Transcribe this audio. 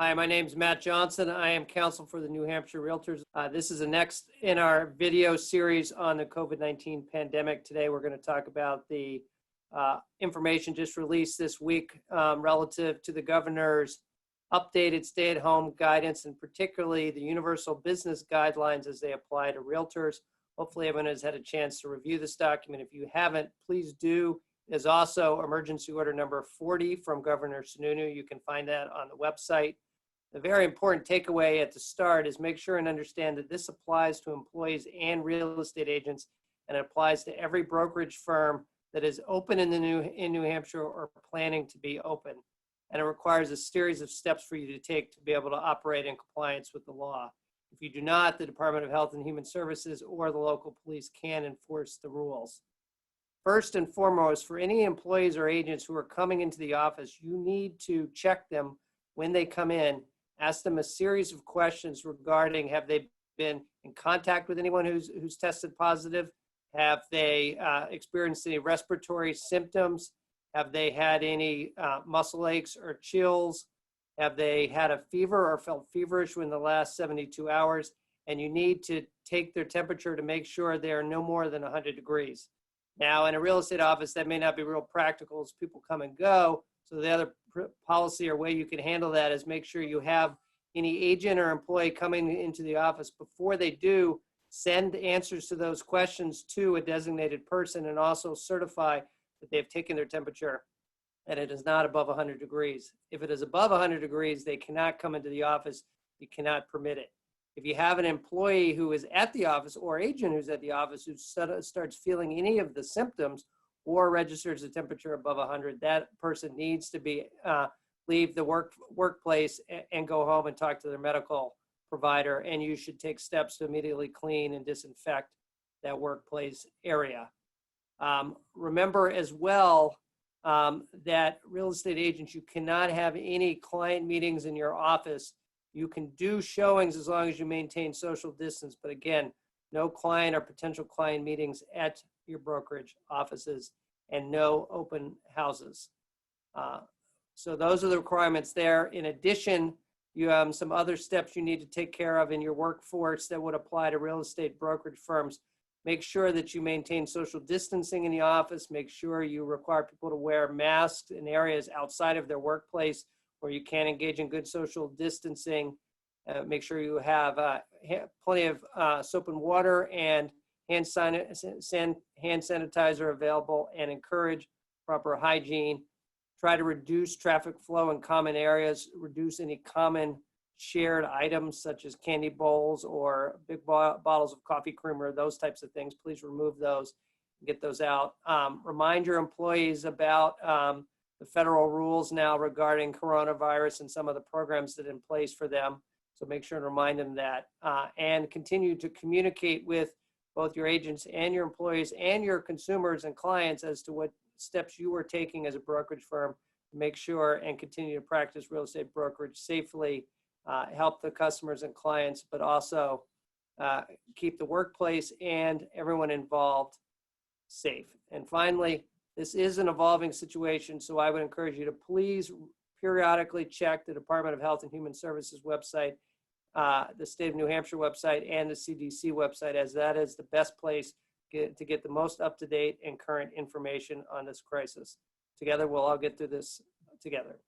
Hi, my name is Matt Johnson. I am counsel for the New Hampshire Realtors. This is the next in our video series on the COVID-19 pandemic. Today, we're going to talk about the information just released this week relative to the governor's updated stay-at-home guidance, and particularly the universal business guidelines as they apply to realtors. Hopefully, everyone has had a chance to review this document. If you haven't, please do. There's also emergency order number 40 from Governor Sununu. You can find that on the website. The very important takeaway at the start is make sure and understand that this applies to employees and real estate agents, and it applies to every brokerage firm that is open in New Hampshire or planning to be open. And it requires a series of steps for you to take to be able to operate in compliance with the law. If you do not, the Department of Health and Human Services or the local police can enforce the rules. First and foremost, for any employees or agents who are coming into the office, you need to check them when they come in. Ask them a series of questions regarding, have they been in contact with anyone who's tested positive? Have they experienced any respiratory symptoms? Have they had any muscle aches or chills? Have they had a fever or felt feverish within the last 72 hours? And you need to take their temperature to make sure they are no more than 100 degrees. Now, in a real estate office, that may not be real practical as people come and go. So the other policy or way you can handle that is make sure you have any agent or employee coming into the office before they do, send answers to those questions to a designated person and also certify that they've taken their temperature and it is not above 100 degrees. If it is above 100 degrees, they cannot come into the office. You cannot permit it. If you have an employee who is at the office or agent who's at the office who starts feeling any of the symptoms or registers a temperature above 100, that person needs to be leave the workplace and go home and talk to their medical provider, and you should take steps to immediately clean and disinfect that workplace area. Remember as well that real estate agents, you cannot have any client meetings in your office. You can do showings as long as you maintain social distance, but again, no client or potential client meetings at your brokerage offices and no open houses. So those are the requirements there. In addition, you have some other steps you need to take care of in your workforce that would apply to real estate brokerage firms. Make sure that you maintain social distancing in the office. Make sure you require people to wear masks in areas outside of their workplace where you can engage in good social distancing. Make sure you have plenty of soap and water and hand sanitizer available, and encourage proper hygiene. Try to reduce traffic flow in common areas, reduce any common shared items such as candy bowls or big bottles of coffee creamer, those types of things. Please remove those and get those out. Remind your employees about the federal rules now regarding coronavirus and some of the programs that are in place for them. So make sure to remind them that, and continue to communicate with both your agents and your employees and your consumers and clients as to what steps you are taking as a brokerage firm to make sure and continue to practice real estate brokerage safely, help the customers and clients, but also keep the workplace and everyone involved safe. And finally, this is an evolving situation, so I would encourage you to please periodically check the Department of Health and Human Services website, the State of New Hampshire website, and the CDC website, as that is the best place to get the most up-to-date and current information on this crisis. Together, we'll all get through this together.